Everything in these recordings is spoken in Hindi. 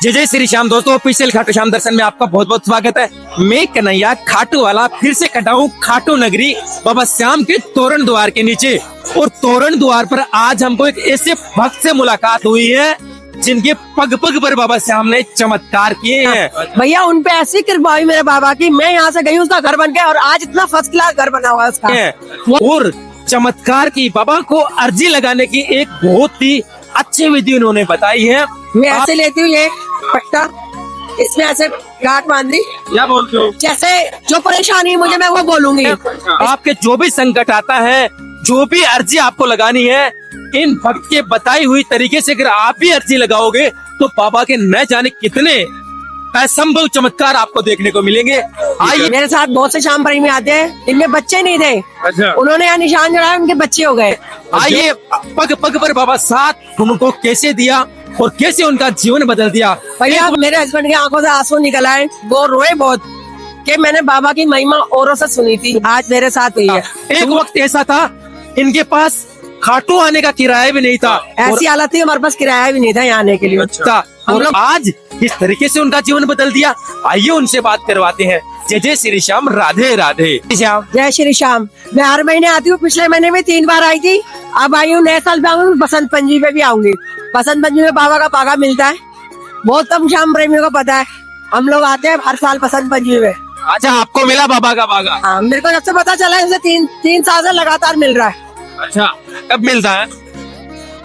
जय जय श्री श्याम दोस्तों, ऑफिशियल खाटू श्याम दर्शन में आपका बहुत बहुत स्वागत है। मैं कन्हैया खाटू वाला फिर से कटा हूँ खाटू नगरी बाबा श्याम के तोरण द्वार के नीचे। और तोरण द्वार पर आज हमको एक ऐसे भक्त से मुलाकात हुई है जिनके पग पग पर बाबा श्याम ने चमत्कार किए हैं। भैया उन पे ऐसी कृपा हुई मेरे बाबा की, मैं यहाँ से गई उसका घर बन गया और आज इतना फर्स्ट क्लास घर बना हुआ है उसका। और चमत्कार की बाबा को अर्जी लगाने की एक बहुत ही अच्छी विधि उन्होंने बताई है। मैं ऐसे लेती हूँ ये पट्टा, इसमें ऐसे गांठ बांध दी। क्या बोलते हो? जैसे जो परेशानी मुझे मैं वो बोलूंगी। आपके जो भी संकट आता है, जो भी अर्जी आपको लगानी है, इन भक्त के बताई हुई तरीके से अगर आप भी अर्जी लगाओगे तो बाबा के न जाने कितने असंभव चमत्कार आपको देखने को मिलेंगे। आइए, मेरे साथ बहुत से श्याम प्रेमी आते हैं, इनमें बच्चे नहीं थे। अच्छा। उन्होंने यहाँ निशान जड़ाया, उनके बच्चे हो गए। आइए, पग पग पर बाबा साथ उनको कैसे दिया और कैसे उनका जीवन बदल दिया। भैया मेरे हस्बैंड की आंखों से आंसू निकल आए, वो रोए बहुत कि मैंने बाबा की महिमा औरों से सुनी थी, आज मेरे साथ हुई है। एक वक्त ऐसा था इनके पास खाटू आने का किराया भी नहीं था। ऐसी हालत थी हमारे पास किराया भी नहीं था यहाँ आने के लिए। अच्छा। और आज इस तरीके से उनका जीवन बदल दिया। आइए उनसे बात करवाते हैं। जय जय श्री श्याम, राधे राधे। श्याम, जय श्री श्याम। मैं हर महीने आती हूँ, पिछले महीने में 3 बार आई थी, अब आई हूँ नए साल पे आऊंगी, बसंत पंचमी पे भी आऊंगी। बसंत पंचमी में बाबा का पागा मिलता है, बहुत कम श्याम प्रेमियों को पता है। हम लोग आते हैं हर साल बसंत पंचमी में। अच्छा, आपको मिला बाबा का पागा? हाँ, मेरे को जब से पता चला है, तीन साल से लगातार मिल रहा है। अच्छा, कब मिलता है?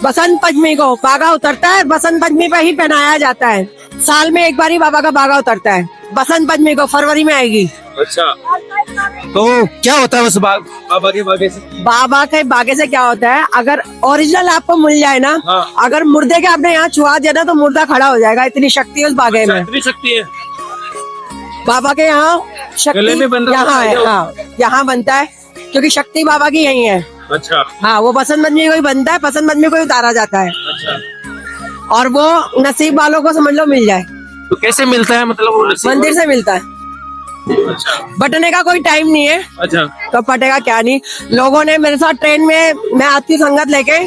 बसंत पंचमी को पागा उतरता है, बसंत पंचमी पे ही पहनाया जाता है। साल में एक बार ही बाबा का पागा उतरता है, बसंत पंचमी को, फरवरी में आएगी। अच्छा, तो क्या होता है उस बाबा के बागे से? बाबा के बागे से क्या होता है, अगर ओरिजिनल आपको मिल जाए ना, हाँ। अगर मुर्दे के आपने यहाँ छुआ दिया ना तो मुर्दा खड़ा हो जाएगा, इतनी शक्ति है उस बागे में। इतनी शक्ति है बाबा के यहाँ गले में बन शक्ति रहा यहाँ है, है। हाँ, यहाँ बनता है क्योंकि शक्ति बाबा की यही है। अच्छा। हाँ, वो बसंत पंचमी को ही बनता है, बसंत पंचमी को ही उतारा जाता है। अच्छा। और वो नसीब वालों को समझ लो मिल जाए। तो कैसे मिलता है? मतलब वो मंदिर से मिलता है। अच्छा। बटने का कोई टाइम नहीं है, अच्छा। तो फटेगा क्या नहीं। लोगों ने मेरे साथ ट्रेन में, मैं आती हूँ संगत लेके,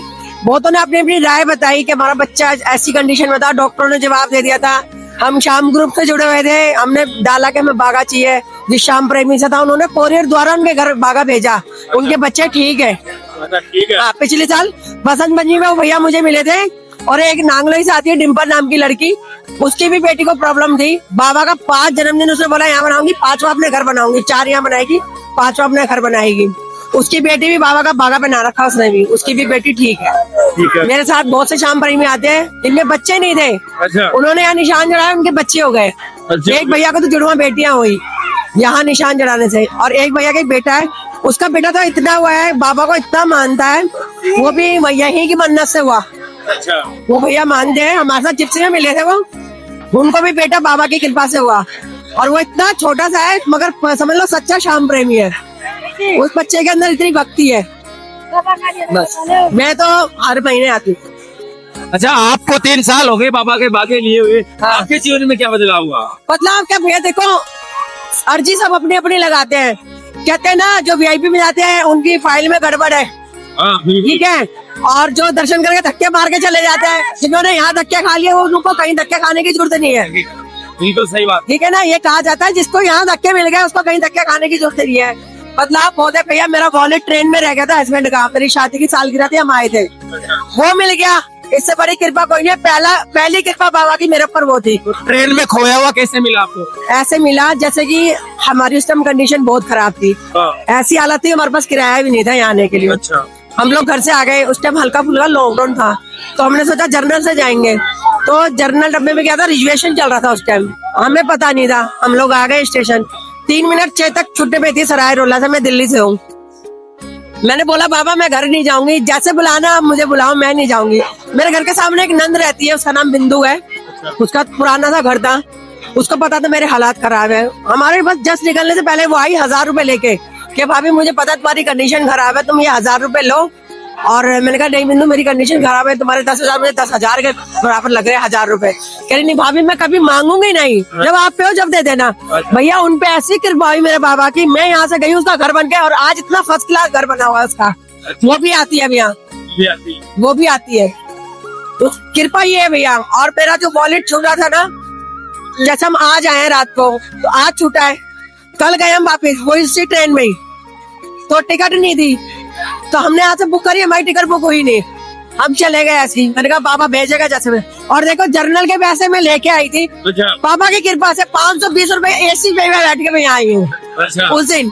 बहुतों ने अपनी अपनी राय बताई कि हमारा बच्चा ऐसी कंडीशन में था। डॉक्टरों ने जवाब दे दिया था। हम श्याम ग्रुप से जुड़े हुए थे, हमने डाला कि हमें बागा चाहिए। जिस श्याम प्रेमी से था उन्होंने कोरियर द्वारा उनके घर बागा भेजा। उनके बच्चे ठीक है। अच्छा, ठीक है। हाँ, पिछले साल बसंत पंचमी में वो भैया मुझे मिले थे। और एक नांगलोई से आती है डिम्पल नाम की लड़की, उसकी भी बेटी को प्रॉब्लम थी। बाबा का 5 जन्मदिन उसने बोला यहाँ बनाऊंगी, 5वां अपने घर बनाऊंगी। 4 यहाँ बनाएगी, 5वां अपने घर बनाएगी। उसकी बेटी भी बाबा का बागा बना रखा उसने भी, उसकी भी बेटी ठीक है। ठीक है। मेरे साथ बहुत से श्याम प्रेमी आते हैं, इनमें बच्चे नहीं थे। अच्छा। उन्होंने यहाँ निशान जड़ाया, उनके बच्चे हो गए। अच्छा। एक भैया को तो जुड़वा बेटियां हुई यहाँ निशान जड़ाने से, और एक भैया का एक बेटा है, उसका बेटा तो इतना हुआ है, बाबा को इतना मानता है, वो भी यही की मन्नत से हुआ। अच्छा। वो भैया मानते हैं, हमारे साथ जिप्सी में मिले थे वो, उनको भी बेटा बाबा की कृपा से हुआ। और वो इतना छोटा सा है, मगर समझ लो सच्चा श्याम प्रेमी है। उस बच्चे के अंदर इतनी भक्ति है। बस मैं तो हर महीने आती हूँ। अच्छा, आपको 3 साल हो गए बाबा के बागे लिए हुए। हाँ। आपके जीवन में क्या बदलाव हुआ? बदलाव क्या भैया, देखो अर्जी सब अपनी अपनी लगाते हैं। कहते हैं ना, जो वीआईपी में जाते हैं उनकी फाइल में गड़बड़ है, हाँ, ठीक है। और जो दर्शन करके धक्के मार के चले जाते हैं, जिन्होंने यहाँ धक्के खा लिए, वो उनको कहीं धक्के खाने की जरूरत नहीं है। बिल्कुल सही बात। ठीक है ना, ये कहा जाता है जिसको यहाँ धक्के मिल गए उसको कहीं धक्के खाने की जरूरत नहीं है। बदलाव बहुत है भैया। मेरा वॉलेट ट्रेन में रह गया था हस्बैंड का, मेरी शादी की सालगिरह थी, हम आए थे, वो मिल गया। इससे बड़ी कृपा कोई नहीं है। पहली कृपा बाबा की मेरे ऊपर वो थी। तो ट्रेन में खोया हुआ कैसे मिला आपको? ऐसे मिला जैसे कि हमारी उस टाइम कंडीशन बहुत खराब थी। ऐसी हालत थी हमारे पास किराया भी नहीं था यहाँ आने के लिए। अच्छा। हम लोग घर से आ गए, उस टाइम हल्का फुल्का लॉकडाउन था, तो हमने सोचा जर्नल से जाएंगे। तो जर्नल डब्बे में क्या था, रिजर्वेशन चल रहा था उस टाइम, हमें पता नहीं था। हम लोग आ गए स्टेशन, 3 मिनट 6 तक छुट्टे पे थी सराय रोला से। मैं दिल्ली से हूँ। मैंने बोला बाबा मैं घर नहीं जाऊंगी, जैसे बुलाना आप मुझे बुलाओ, मैं नहीं जाऊंगी। मेरे घर के सामने एक नंद रहती है, उसका नाम बिंदु है। उसका पुराना सा घर था, उसको पता था मेरे हालात खराब है। हमारे बस जस्ट निकलने से पहले वो आई 1000 रुपए लेके कि भाभी मुझे पता तुम्हारी कंडीशन खराब है, तुम ये 1000 रुपए लो। और मैंने कहा नहीं बिंदु, मेरी कंडीशन खराब है, तुम्हारे 10,000 मुझे 10,000 के बराबर लग रहे हैं, 1000 रुपए। कह रही नहीं भाभी मैं कभी मांगूंगी नहीं, जब आप पे हो जब दे देना। भैया उन पे ऐसी कृपा हुई मेरे बाबा की, मैं यहाँ से गई उसका घर बन गया और आज इतना फर्स्ट क्लास घर बना हुआ है उसका। वो भी आती है अब यहाँ, वो भी आती है। तो कृपा ये है भैया। और मेरा जो वॉलेट छूटा था ना, जैसे हम आज आए हैं रात को, तो आज छूटा है, कल गए हम वापिस वो इसी ट्रेन में ही, तो टिकट नहीं दी, तो हमने यहाँ से बुक करी, हमारी टिकट बुक हुई नहीं, हम चले गए ऐसे ही। मैंने कहा बाबा भेजेगा जैसे में। और देखो जर्नल के पैसे मैं लेके आई थी, पापा की कृपा से 520 रुपए AC में बैठ के मैं यहाँ आई हूँ उस दिन,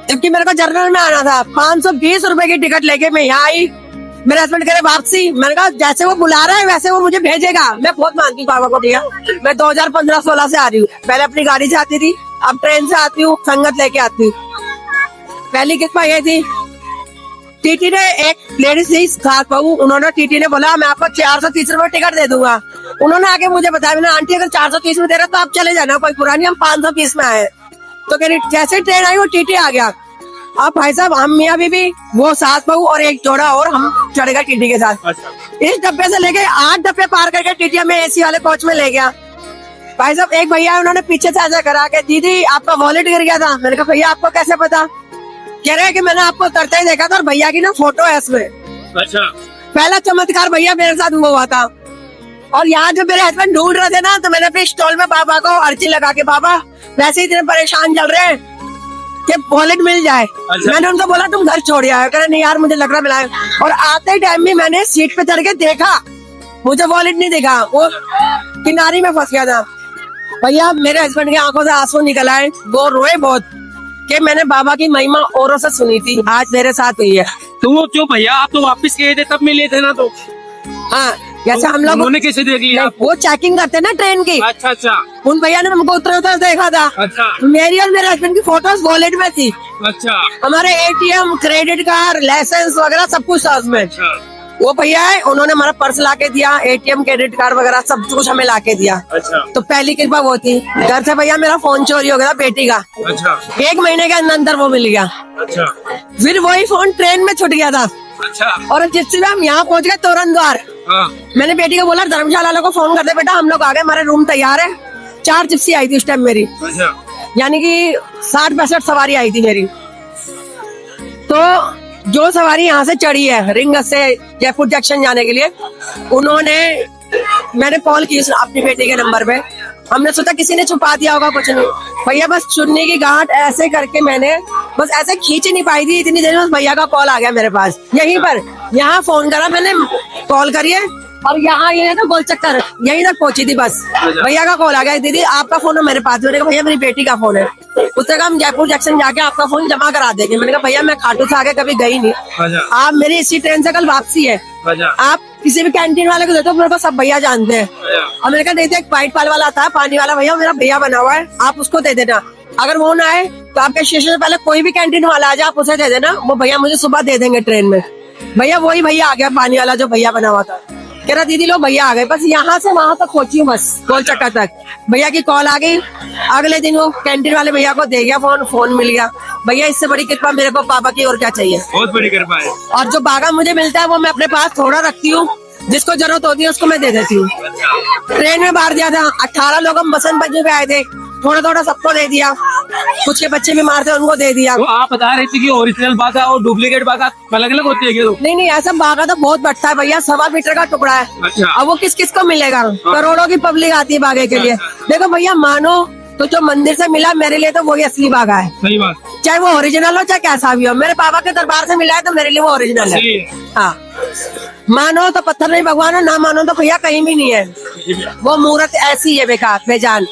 जबकि मेरे को जर्नल में आना था। 520 रुपए की टिकट लेके मैं यहाँ आई। मेरे हस्बैंड कह रहे वापसी, मैंने कहा जैसे वो बुला रहा है वैसे वो मुझे भेजेगा। मैं बहुत मानती हूँ पापा को भैया। मैं 2015-16 से आ रही हूँ, पहले अपनी गाड़ी से आती थी, अब ट्रेन से आती हूँ, संगत लेके आती हूँ। पहली कृपा ये थी, टीटी ने एक लेडीज थी साथ बहू, उन्होंने टीटी ने बोला मैं आपको 430 रुपए टिकट दे दूंगा। उन्होंने आके मुझे बताया, मैंने आंटी अगर 430 में दे रहा तो आप चले जाना, कोई पुरानी, हम 520 में आए। तो कह रही जैसे ट्रेन आई वो टीटी आ गया। अब भाई साहब हम मियाँ बीबी, वो सास बहू और एक जोड़ा और, हम चढ़ गए टीटी के साथ। इस डब्बे से लेके 8 डब्बे पार करके टीटी हमें AC वाले कोच में ले गया। भाई साहब एक भैया उन्होंने पीछे से ऐसा करा के, दीदी आपका वॉलेट गिर गया था। मैंने कहा भैया आपको कैसे पता? कह रहे हैं कि मैंने आपको उतरते ही देखा था और भैया की ना फोटो है इसमें। अच्छा, पहला चमत्कार भैया मेरे साथ हुआ था। और यहाँ जो मेरे हस्बैंड ढूंढ रहे थे ना, तो मैंने अपने स्टॉल में बाबा को अर्जी लगा के, बाबा वैसे ही इतने परेशान चल रहे हैं कि वॉलेट मिल जाए। अच्छा। मैंने उनको बोला तुम घर छोड़ आए, कह रहे नहीं यार मुझे लग रहा मिला है। और आते टाइम भी मैंने सीट पे चढ़ के देखा, मुझे वॉलेट नहीं दिखा, वो किनारे में फंस गया था। भैया मेरे हस्बैंड की आंखों से आंसू निकल आए, वो रोए बहुत कि मैंने बाबा की महिमा औरों से सुनी थी, आज मेरे साथ हुई है। तो वो जो भैया आप तो वापस गए थे तब मिले थे ना, तो हाँ जैसे हम लोग, उन्होंने कैसे देख लिया? वो चेकिंग करते ना ट्रेन की, अच्छा अच्छा उन भैया ने हमको उतरते देखा था। अच्छा मेरी और मेरे हस्बैंड की फोटोज वॉलेट में थी, अच्छा हमारे ATM, क्रेडिट कार्ड, लाइसेंस वगैरह सब कुछ था उसमें। अच्छा वो भैया है, उन्होंने हमारा पर्स ला के दिया, ATM, क्रेडिट कार्ड वगैरह सब कुछ हमें ला के दिया। अच्छा तो पहली कृपा वो थी। घर से भैया मेरा फोन चोरी हो गया था बेटी का, अच्छा 1 महीने के अंदर वो मिल गया। अच्छा फिर वही फोन ट्रेन में छूट गया था। अच्छा और जिससे हम यहाँ पहुंच गए तोरण द्वार, हाँ मैंने बेटी को बोला धर्मशाला वालों को फोन कर दे बेटा, हम लोग आ गए, हमारे रूम तैयार है। 4 जिप्सी आई थी उस टाइम मेरी, अच्छा यानी कि 60-62 सवारी आई थी मेरी। तो जो सवारी यहाँ से चढ़ी है रिंग से जयपुर जंक्शन जाने के लिए, उन्होंने, मैंने कॉल की अपनी बेटी के नंबर पे, हमने सोचा किसी ने छुपा दिया होगा, कुछ नहीं भैया, बस चुन्नी की गांठ ऐसे करके मैंने बस ऐसे खींच नहीं पाई थी, इतनी देर में भैया का कॉल आ गया मेरे पास। यहीं पर यहाँ फोन करा मैंने, कॉल करिए, और यहाँ ये था गोल चक्कर, यहीं तक पहुंची थी बस। भैया का कॉल आ गया, दीदी आपका फोन है मेरे पास। मैंने कहा भैया मेरी बेटी का फोन है। उसने कहा हम जयपुर जंक्शन जाके आपका फोन जमा करा देंगे। मैंने कहा भैया मैं खाटू से आगे कभी गई नहीं, अच्छा आप मेरी इसी ट्रेन से कल वापसी है, अच्छा आप किसी भी कैंटीन वाले को देते हो, मेरे को सब भैया जानते हैं। और मैंने कहा नहीं, एक वाइट पाल वाला आता है पानी वाला भैया, मेरा भैया बना हुआ है, आप उसको दे देना। अगर वो ना आए तो आपके स्टेशन से पहले कोई भी कैंटीन वाला आ जाए, आप उसे दे देना, वो भैया मुझे सुबह दे देंगे ट्रेन में। भैया वही भैया आ गया पानी वाला जो भैया बना हुआ था। कह रहा दीदी लो भैया आ गए, बस यहाँ से वहां तक पहुंची हूँ, बस गोल चक्कर तक। भैया की कॉल आ गई, अगले दिन वो कैंटीन वाले भैया को दे गया फोन मिल गया। भैया इससे बड़ी कृपा मेरे को पापा की और क्या चाहिए। बहुत बड़ी कृपा है। और जो बागा मुझे मिलता है वो मैं अपने पास थोड़ा रखती हूँ, जिसको जरूरत होती है उसको मैं दे देती हूँ। ट्रेन में बाहर दिया था, 18 लोग हम बसंत पंचमी पे आए थे, थोड़ा थोड़ा सबको दे दिया, कुछ के बच्चे बीमार थे उनको दे दिया। तो आप बता रहे थे कि ओरिजिनल बागा और डुप्लीकेट बागा अलग अलग होती है क्या? नहीं ऐसा बागा तो बहुत बढ़ता है भैया, 1.25 मीटर का टुकड़ा है। अच्छा। अब वो किस किस को मिलेगा, करोड़ों की पब्लिक आती है बागे के लिए। देखो भैया मानो तो जो मंदिर से मिला मेरे लिए तो वही असली बागा है, सही बात, चाहे वो ओरिजिनल हो चाहे कैसा भी हो। मेरे पापा के दरबार से मिला है तो मेरे लिए वो ओरिजिनल है। हाँ, मानो तो पत्थर नहीं भगवान है, ना मानो तो भैया कहीं भी नहीं है, वो मूर्त ऐसी है बेकार बेजान।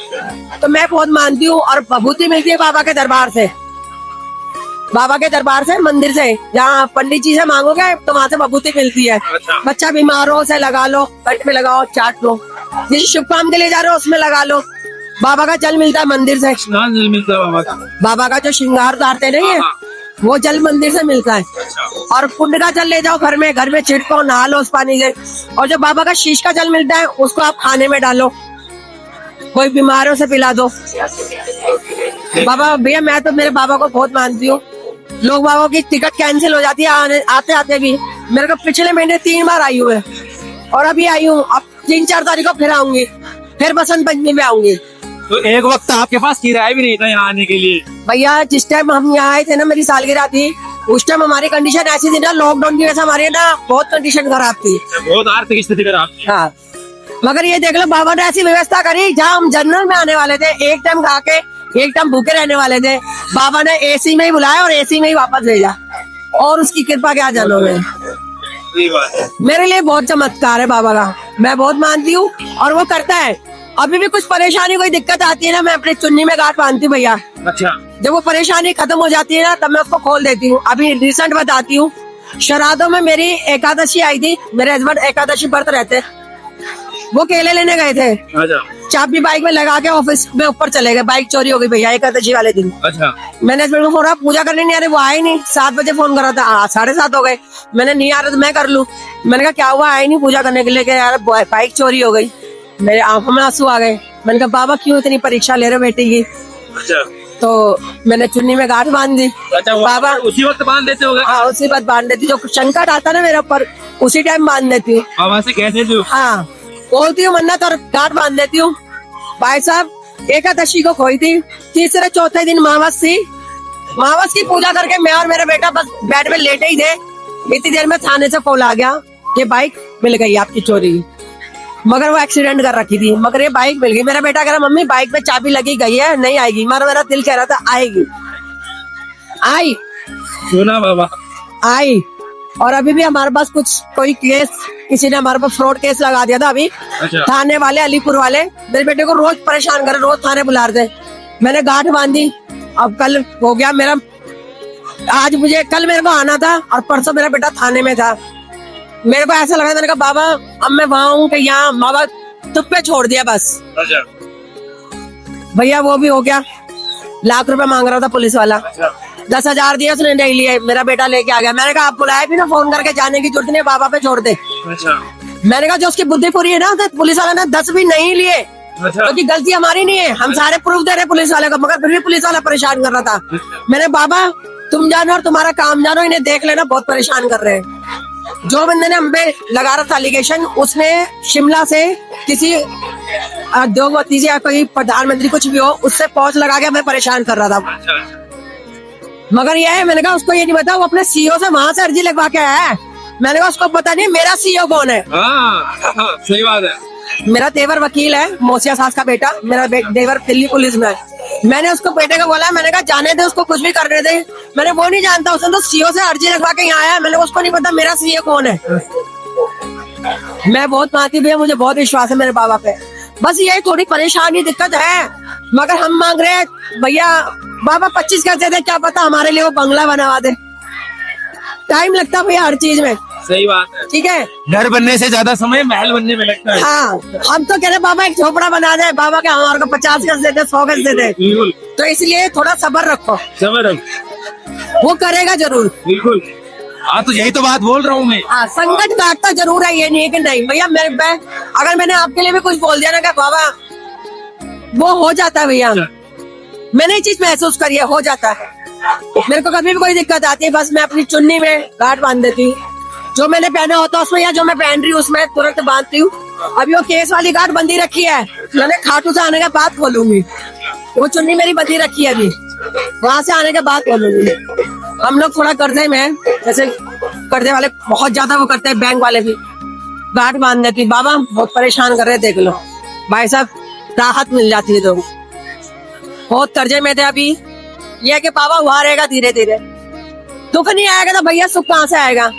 तो मैं बहुत मानती हूँ। और विभूति मिलती है बाबा के दरबार से, बाबा के दरबार से, मंदिर से, जहाँ पंडित जी से मांगोगे तो वहाँ से विभूति मिलती है। अच्छा। बच्चा बीमार हो उसे लगा लो, पेट में लगाओ, चाट लो, जिस शुभ काम के लिए जा रहे हो उसमें लगा लो। बाबा का जल मिलता है मंदिर से, जल मिलता है बाबा का। बाबा का जो श्रृंगार उतारते नहीं है वो जल मंदिर से मिलता है। और कुंड का जल ले जाओ घर में छिड़को, नहा लो उस पानी से। और जो बाबा का शीश का जल मिलता है उसको आप खाने में डालो, कोई बीमारों से पिला दो। बाबा भैया मैं तो मेरे बाबा को बहुत मानती हूँ। लोग बाबा की टिकट कैंसिल हो जाती है आते आते भी। मेरे को पिछले महीने 3 बार आई हुई है और अभी आई हूँ, अब 3-4 तारीख को फिर आऊंगी, फिर बसंत पंचमी में आऊंगी। तो एक वक्त आपके पास किराया भी नहीं था यहाँ आने के लिए? भैया जिस टाइम हम यहाँ आए थे ना, मेरी सालगिरह थी, उस टाइम हमारी कंडीशन ऐसी थी ना, लॉकडाउन की वजह से हमारी ना बहुत कंडीशन खराब थी। बहुत आर्थिक स्थिति खराब। हाँ, मगर ये देख लो बाबा ने ऐसी व्यवस्था करी, जहाँ हम जनरल में आने वाले थे, एक टाइम खा के एक टाइम भूखे रहने वाले थे, बाबा ने एसी में ही बुलाया और एसी में ही वापस भेजा। और उसकी कृपा क्या जानो मैं, सही बात है। मेरे लिए बहुत चमत्कार है बाबा का, मैं बहुत मानती हूँ और वो करता है। अभी भी कुछ परेशानी कोई दिक्कत आती है ना, मैं अपनी चुन्नी में गांठ बांधती हूँ भैया। अच्छा। जब वो परेशानी खत्म हो जाती है ना, तब मैं उसको खोल देती हूँ। अभी रिसेंट बताती हूँ, श्राद्धों में मेरी एकादशी आई थी, मेरे हस्बैंड एकादशी व्रत रहते, वो केले लेने गए थे, अच्छा। चाबी बाइक में लगा के ऑफिस में ऊपर चले गए, बाइक चोरी हो गई भैया एकादशी वाले दिन। अच्छा। मैंने हस्बैंड को फोन करा, पूजा करने नहीं आ रहे, वो आए नहीं। 7 बजे फोन करा था, 7:30 हो गए। मैंने नहीं आ रहे तो मैं कर लूं। मैंने कहा क्या हुआ, आए नहीं पूजा करने के लिए? कि यार बाइक चोरी हो गई। मेरे आंखों में आंसू आ गए। मैंने कहा बाबा क्यों इतनी परीक्षा ले रहे हो बेटे की? अच्छा। तो मैंने चुन्नी में गांठ बांध दी। अच्छा, बाबा उसी वक्त बांध देते होगे? हाँ, उसी बात बांध देती, जो संकट आता ना मेरे ऊपर उसी टाइम बांध देती हूँ। बाबा से कहते थे? हाँ, बोलती हूँ मन्नत और गांठ बांध देती हूँ। भाई साहब एकादशी को खोई थी, तीसरे चौथे दिन मावस थी। मावस की पूजा करके मैं और मेरा बेटा बस बेड में लेटे ही थे, इतनी देर में थाने से कॉल आ गया कि बाइक मिल गई आपकी चोरी। मगर वो एक्सीडेंट कर रखी थी, मगर ये बाइक मिल गई। मेरा बेटा कह रहा मम्मी बाइक में चाबी लगी गई है, नहीं आएगी। मेरा दिल कह रहा था आएगी, आई सुना बाबा, आई। और अभी भी हमारे पास कोई केस, किसी ने हमारे पास फ्रॉड केस लगा दिया था अभी। अच्छा। थाने वाले, अलीपुर वाले मेरे बेटे को रोज परेशान कर, रोज थाने बुला रहे थे। मैंने गांठ बांधी, अब कल हो गया मेरा। कल मेरे को आना था और परसों मेरा बेटा थाने में था। मेरे को ऐसा लगा, मैंने कहा बाबा अब मैं वहां हूँ कि यहाँ, बाबा तुम पे छोड़ दिया बस। अच्छा। भैया वो भी हो गया। लाख रुपए मांग रहा था पुलिस वाला, अच्छा। 10,000 दिया, उसने नहीं लिए। मेरा बेटा लेके आ गया। मैंने कहा आप बुलाए भी ना, फोन करके जाने की जरूरत नहीं, बाबा पे छोड़ दे। अच्छा। मैंने कहा जो उसकी बुद्धि पूरी है ना, तो पुलिस वाला ने 10 भी नहीं लिए, अच्छा। क्योंकि गलती हमारी नहीं है, हम सारे प्रूफ दे रहे पुलिस वाले को, मगर फिर भी पुलिस वाला परेशान कर रहा था। मैंने बाबा तुम जानो और तुम्हारा काम जानो, इन्हें देख लेना, बहुत परेशान कर रहे हैं। जो बंदे ने हम पे लगा रहा था एलिगेशन, उसने शिमला से किसी उद्योगपति या कोई प्रधानमंत्री कुछ भी हो, उससे पहुंच लगा के हमें परेशान कर रहा था। अच्छा। मगर यह है, मैंने कहा उसको ये नहीं पता, वो अपने सीईओ से वहां से अर्जी लगवा के आया है। मैंने कहा उसको पता नहीं मेरा सीईओ कौन है। हाँ, सही बात है। मेरा तेवर वकील है, मौसिया सास का बेटा, मेरा देवर दिल्ली पुलिस में है। मैंने उसको बेटे को बोला, मैंने कहा जाने दे उसको, कुछ भी करने दे। मैंने वो नहीं जानता, उसने तो सीईओ से अर्जी लगवा के यहाँ आया। मैंने उसको नहीं पता मेरा सीईओ कौन है। मैं बहुत मानती भैया, मुझे बहुत विश्वास है मेरे बाबा पे। बस यही थोड़ी परेशानी दिक्कत है, मगर हम मांग रहे हैं भैया, बाबा 25 कर दे, क्या पता हमारे लिए वो बंगला बनवा दे। टाइम लगता है भैया हर चीज में। सही बात है। ठीक है, घर बनने से ज्यादा समय महल बनने में लगता है। हाँ, हम तो कह रहे बाबा एक झोपड़ा बना दे, बाबा के हमारे को 50 गज दे दे, 100 गज दे दे। बिल्कुल। तो इसलिए थोड़ा सब्र रखो, सबर, वो करेगा जरूर। बिल्कुल। हाँ, तो यही तो बात बोल रहा हूँ मैं। हाँ, संकट काटता जरूर है, ये नहीं है कि नहीं भैया। अगर मैंने आपके लिए भी कुछ बोल दिया ना कि बाबा, वो हो जाता है भैया। मैंने ये चीज महसूस करी है, हो जाता है। मेरे को कभी भी कोई दिक्कत आती है, बस मैं अपनी चुन्नी में गांठ बांध देती हूँ। जो मैंने पहना होता है उसमें, या जो मैं पहन रही हूँ उसमें तुरंत बांधती हूँ। अभी वो केस वाली गांठ बंदी रखी है, मैंने खाटू से आने के बाद खोलूंगी। वो चुन्नी मेरी बंदी रखी है, अभी वहां से आने के बाद खोलूंगी। हम लोग थोड़ा कर्जे में हैं, जैसे कर्जे वाले बहुत ज्यादा वो करते हैं, बैंक वाले भी। गांठ बांध देती, बाबा बहुत परेशान कर रहे, देख लो भाई साहब, राहत मिल जाती है। तो बहुत कर्जे में थे, अभी यह है कि बाबा हुआ रहेगा धीरे धीरे। दुख नहीं आएगा तो भैया सुख कहाँ से आएगा?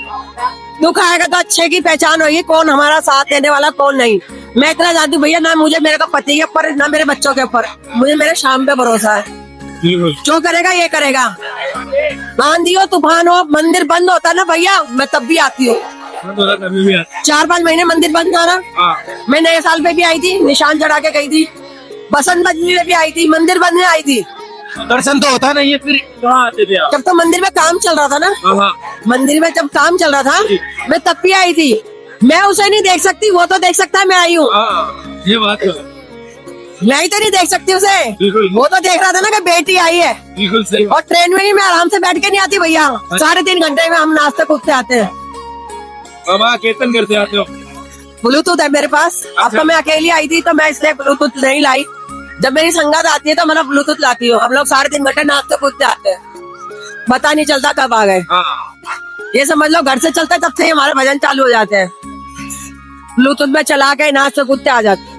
दुख आएगा तो अच्छे की पहचान होगी, कौन हमारा साथ देने वाला कौन नहीं। मैं इतना जानती हूँ भैया, ना मुझे मेरे को पति के ऊपर, ना मेरे बच्चों के ऊपर, मुझे मेरे शाम पे भरोसा है। जो करेगा ये करेगा। आंधी हो, तूफान हो, मंदिर बंद होता ना भैया, मैं तब भी आती हूँ। 4-5 महीने मंदिर बंद था ना, मैं नए साल पे भी आई थी, निशान चढ़ा के गई थी। बसंत पंचमी में भी आई थी, मंदिर बंद में आई थी। दर्शन तो होता नहीं है, फिर कहाँ आते थे आप? जब तो मंदिर में काम चल रहा था ना, मंदिर में जब काम चल रहा था, मैं तब भी आई थी। मैं उसे नहीं देख सकती, वो तो देख सकता है, मैं आई हूँ। ये बात है। मैं ही तो नहीं देख सकती उसे, वो तो देख रहा था ना कि बेटी आई है। बिल्कुल सही। और ट्रेन में भी मैं आराम से बैठ के नहीं आती भैया, 3.5 घंटे में हम नाश्ते कूदते आते हैं। बाबा कीर्तन करते आते हो? ब्लूटूथ है मेरे पास। अब तो मैं अकेली आई थी तो मैं इसलिए ब्लूटूथ नहीं लाई। जब मेरी संगत आती है तो मैं ब्लूटूथ लाती हूँ। हम लोग 3.5 घंटे नाश्ते कूदते आते हैं। पता नहीं चलता कब आ गए। हाँ। ये समझ लो घर से चलते तब से ही हमारे भजन चालू हो जाते हैं, ब्लूटूथ में चला के नाच से कूदते आ जाते।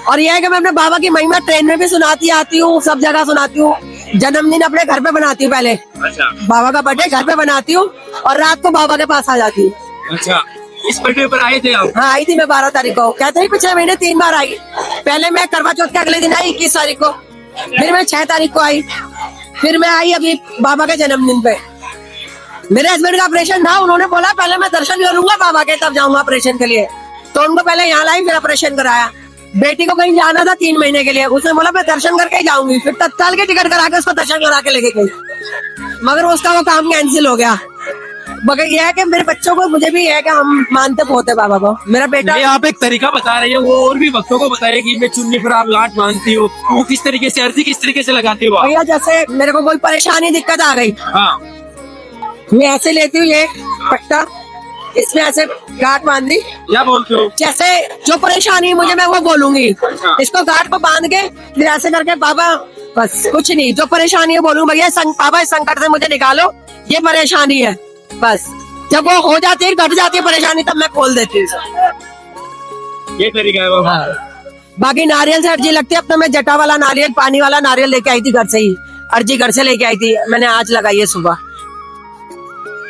और यह है कि मैं अपने बाबा की महिमा ट्रेन में भी सुनाती आती हूँ, सब जगह सुनाती हूँ। जन्मदिन अपने घर पे बनाती हूँ, पहले अच्छा बाबा का बर्थडे घर पे बनाती हूँ और रात को बाबा के पास आ जाती हूँ। अच्छा, इस बर्थडे पर आए थे आप? हाँ आई थी मैं 12 तारीख को, कहते ही पिछले महीने 3 बार आई। पहले मैं करवा चौथ के अगले दिन आई 21 तारीख को, फिर मैं 6 तारीख को आई, फिर मैं आई अभी बाबा के जन्मदिन पे। मेरे हस्बैंड का ऑपरेशन था, उन्होंने बोला पहले मैं दर्शन करूंगा बाबा के तब जाऊंगा ऑपरेशन के लिए, तो उनको पहले यहाँ लाई फिर ऑपरेशन कराया। बेटी को कहीं जाना था 3 महीने के लिए, उसने बोला मैं दर्शन करके ही जाऊंगी, फिर तत्काल के टिकट करा के उसको दर्शन करा के लेके गई, मगर उसका वो काम कैंसिल हो गया। मगर यह है कि मेरे बच्चों को, मुझे भी है कि हम मानते बहुत है बाबा को। मेरा बेटा, ये आप एक तरीका बता रही है, वो और भी भक्तों को बताइए कि मैं चुन्नी पर आप लाट मानती हो, वो किस तरीके से, अर्जी किस तरीके से लगाती हो आप? भैया जैसे मेरे को कोई परेशानी दिक्कत आ गई, हाँ मैं ऐसे लेती हूँ ये पट्टा, इसमें ऐसे गांठ बांध दी, क्या बोलते हो? जैसे जो परेशानी मुझे मैं वो बोलूंगी, इसको गांठ को बांध के फिर ऐसे करके बाबा, बस कुछ नहीं, जो परेशानी है बोलूं भैया बाबा इस संकट से मुझे निकालो, ये परेशानी है, बस जब वो हो जाती है, घट जाती है परेशानी, तब मैं खोल देती हूँ। ये तरीका है बाबा। बाकी नारियल से अर्जी लगती है, अपना मैं जटा वाला नारियल, पानी वाला नारियल लेके आई थी घर से ही, अर्जी घर से लेके आई थी, मैंने आज लगाई है सुबह।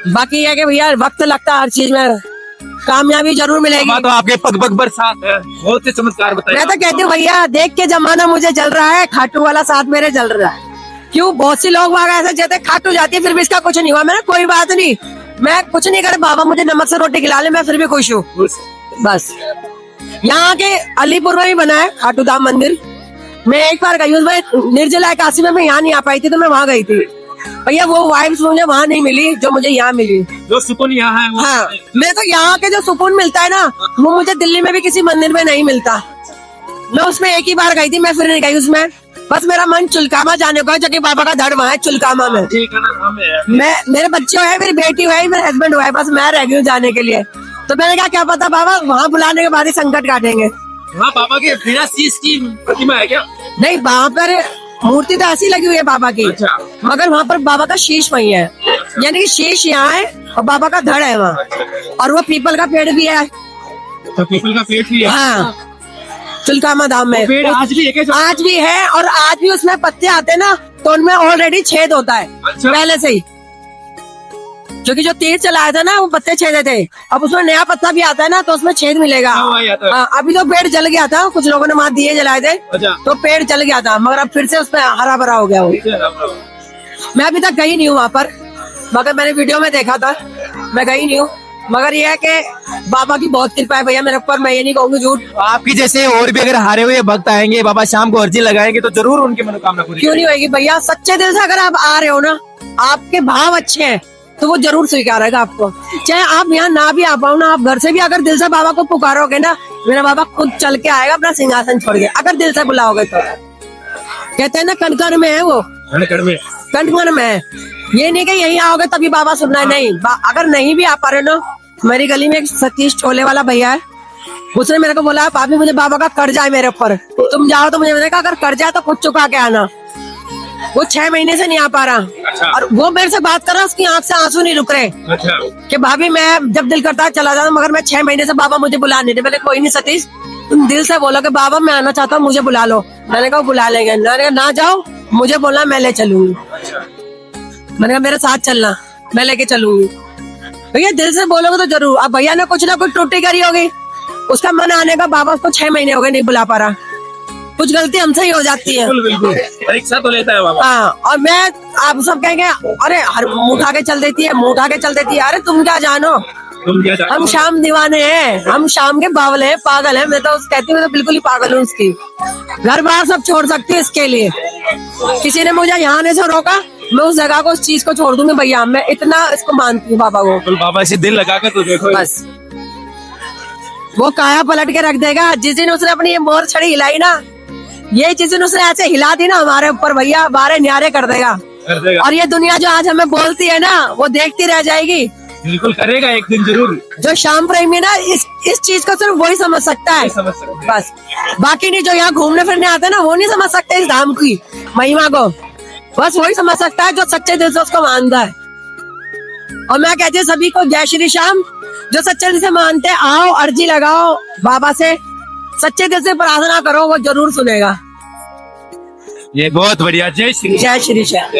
बाकी है कि भैया वक्त लगता है हर चीज में, कामयाबी जरूर मिलेगी। तो आपके पग पग बरसात है, बहुत से चमत्कार बताए। मैं तो कहती हूँ भैया देख के जमाना मुझे जल रहा है, खाटू वाला साथ मेरे जल रहा है। क्यों बहुत सी लोग वहां ऐसे कहते खाटू जाती है फिर भी इसका कुछ नहीं हुआ, मैंने कोई बात नहीं, मैं कुछ नहीं करे, बाबा मुझे नमक से रोटी खिला ले, मैं फिर भी खुश हूँ। बस यहाँ के अलीपुर में भी बना है खाटू धाम मंदिर, मैं एक बार गई हूँ, निर्जला एकादशी में मैं यहाँ नहीं आ पाई थी तो मैं वहाँ गई थी। भैया वो वाइब्स मुझे वहाँ नहीं मिली जो मुझे यहाँ मिली। जो सुकून यहाँ है वो हाँ, मैं तो यहाँ के जो सुकून मिलता है ना, वो मुझे दिल्ली में भी किसी मंदिर में नहीं मिलता। मैं उसमें एक ही बार गई थी, मैं फिर नहीं गई उसमें, बस मेरा मन चुलकामा जाने को है, जो कि बाबा का धड़ वहाँ है चुलकामा में। मैं, मेरे बच्चे है, मेरी बेटी है, मेरे हस्बैंड हुआ है, बस मैं रह गई हूँ जाने के लिए। तो मैंने कहा क्या पता बाबा वहाँ बुलाने के बाद ही संकट काटेंगे। वहाँ बाबा के बिना शीश की प्रतिमा है क्या? नहीं, वहाँ पर मूर्ति तो ऐसी लगी हुई है बाबा की, अच्छा। मगर वहाँ पर बाबा का शीश वही है, यानी कि शीश यहाँ है और बाबा का धड़ है वहाँ, और वो पीपल का पेड़ भी है। तो पीपल का पेड़ भी है? हाँ, चुलकामा धाम में पेड़ आज भी है क्या? आज भी है, और आज भी उसमें पत्ते आते हैं ना, तो उनमें ऑलरेडी छेद होता है। अच्छा। पहले से ही, क्योंकि जो तीर चलाया था ना वो पत्ते छेदे थे, अब उसमें नया पत्ता भी आता है ना तो उसमें छेद मिलेगा। अभी तो पेड़ जल गया था, कुछ लोगों ने वहाँ दिए जलाए थे। अच्छा। तो पेड़ जल गया था, मगर अब फिर से उसमें हरा भरा हो गया वो। मैं अभी तक गई नहीं हूँ वहाँ पर, मगर मैंने वीडियो में देखा था, मैं गई नहीं हूँ। मगर यह है कि बाबा की बहुत कृपा है भैया मेरे ऊपर, मैं ये नहीं कहूँगी झूठ। आपकी जैसे और भी अगर हारे हुए भक्त आएंगे, बाबा शाम को अर्जी लगाएंगे, तो जरूर उनकी मनोकामना पूरी क्यों नहीं होगी भैया, सच्चे दिल से अगर आप आ रहे हो ना, आपके भाव अच्छे हैं, तो वो जरूर स्वीकारेगा आपको। चाहे आप यहाँ ना भी आ पाओ ना, आप घर से भी अगर दिल से बाबा को पुकारोगे ना, मेरा बाबा खुद चल के आएगा अपना सिंहासन छोड़ के, अगर दिल से बुलाओगे तो। कहते हैं ना कण में है वो, कण में है, ये नहीं कि यहीं आओगे तभी बाबा सुनना है, नहीं। अगर नहीं भी आ पा रहे ना, मेरी गली में एक सतीश छोले वाला भैया है, उसने मेरे को बोला भाभी मुझे बाबा का कर्जा है मेरे ऊपर, तुम जाओ। तो मुझे मैंने कहा अगर कर्जा है तो खुद चुका के आना। वो 6 महीने से नहीं आ पा रहा। अच्छा। और वो मेरे से बात कर रहा, उसकी आंख से आंसू नहीं रुक रहे। अच्छा। कि भाभी मैं जब दिल करता है चला जाता, मगर मैं 6 महीने से बाबा मुझे बुला नहीं रहे। मैंने कोई नहीं सतीश, तुम दिल से बोलो कि बाबा मैं आना चाहता हूँ, मुझे बुला लो। मैंने कहा बुला लेंगे। मैंने कहा ना जाओ, मुझे बोलना मैं ले चलूंगी। मैंने कहा मेरे साथ चलना, मैं लेके चलूंगी। भैया दिल से बोलोगे तो जरूर। अब भैया ने कुछ ना कुछ त्रुटि करी होगी, उसका मन आने का, बाबा उसको 6 महीने हो गए नहीं बुला पा रहा। कुछ गलती हमसे ही हो जाती है। बिल्कुल परीक्षा तो लेता है बाबा। हाँ, और मैं, आप सब कहेंगे अरे हर मुंह उठा के चल देती है, मुंह उठा के चल देती है। अरे तुम क्या जानो, हम शाम दीवाने हैं, हम शाम के बावले हैं, पागल हैं। मैं तो कहती हूँ, मैं तो बिल्कुल ही पागल हूँ उसकी। घर बार सब छोड़ सकती है इसके लिए। किसी ने मुझे यहाँ आने से रोका, मैं उस जगह को, उस चीज को छोड़ दूंगी भैया। मैं इतना इसको मानती हूँ बाबा को। बाबा से दिल लगा कर तो देखो, बस वो काया पलट के रख देगा। जिस दिन उसने अपनी ये मोर छड़ी हिलाई ना, ये जिस दिन उसने ऐसे हिला दी ना हमारे ऊपर, भैया बारे न्यारे कर देगा। और ये दुनिया जो आज हमें बोलती है ना, वो देखती रह जाएगी। बिल्कुल करेगा एक दिन जरूर। जो श्याम प्रेमी ना, इस चीज को सिर्फ वही समझ सकता है, बस। बाकी नहीं, जो यहाँ घूमने फिरने आते हैं ना, वो नहीं समझ सकते इस धाम की महिमा को। बस वही समझ सकता है जो सच्चे दिल से उसको मानता है। और मैं कहती हूँ सभी को जय श्री श्याम। जो सच्चे दिल से मानते हैं, आओ अर्जी लगाओ बाबा से, सच्चे दिल से प्रार्थना करो, वो जरूर सुनेगा। ये बहुत बढ़िया। जय श्री जय श्री श्याम।